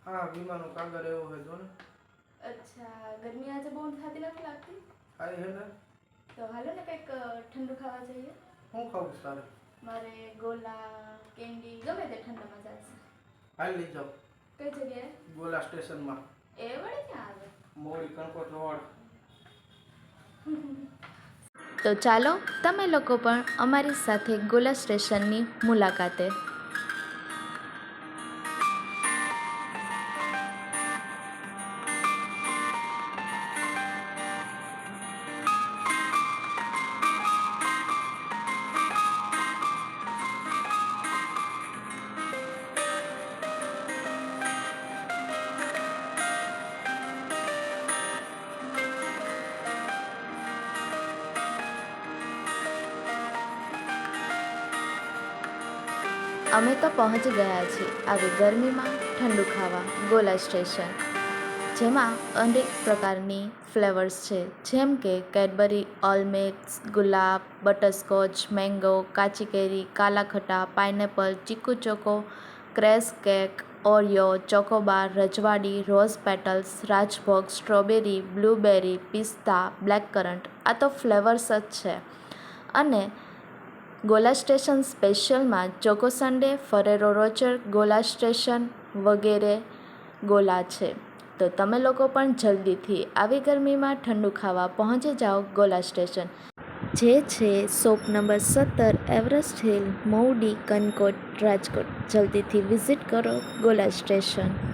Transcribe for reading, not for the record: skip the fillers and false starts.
हाँ વીમાનો કાગળ એવો है જો ને। અચ્છા, ગરમી આજે બહુ થતી નથી લાગતી? ખાઈ હે ને તો હાલો ને કંઈક ઠંડુ ખાવા જઈએ। હું ખાવું તારે? મારે ગોલા, કેન્ડી ગમે તે ઠંડામાં ચાલશે। હાલ લઈ જાઓ કઈ જગ્યાએ? ગોલા સ્ટેશનમાં। એ વળી ક્યાં આવે? મોડી કણકોટ રોડ। તો ચાલો તમે લોકો પણ અમારી સાથે ગોલા સ્ટેશનની મુલાકાતે। અમે તો પહોંચી ગયા છીએ આવી ગરમીમાં ઠંડુ ખાવા ગોલા સ્ટેશન, જેમાં અનેક પ્રકારની ફ્લેવર્સ છે, જેમ કે કેડબરી, ઓલમિક્સ, ગુલાબ, બટરસ્કોચ, મેંગો, કાચી કેરી, કાલા ખટ્ટા, પાઇનેપલ, ચીકુ ચોકો, ક્રેશ કેક, ઓરિયો, ચોકોબાર, રજવાડી, રોઝ પેટલ્સ, રાજભોગ, સ્ટ્રોબેરી, બ્લૂબેરી, પિસ્તા, બ્લેક કરન્ટ, આ તો ફ્લેવર્સ જ છે। અને ગોલા સ્ટેશન સ્પેશિયલમાં ચોકો સન્ડે, ફરેરો રોચર, ગોલા સ્ટેશન વગેરે ગોલા છે। તો તમે લોકો પણ જલ્દીથી આવી ગરમીમાં ઠંડુ ખાવા પહોંચી જાઓ ગોલા સ્ટેશન, જે છે શોપ નંબર 17, એવરેસ્ટ હિલ, મહુડી, કનકોટ, રાજકોટ। જલ્દીથી વિઝિટ કરો ગોલા સ્ટેશન।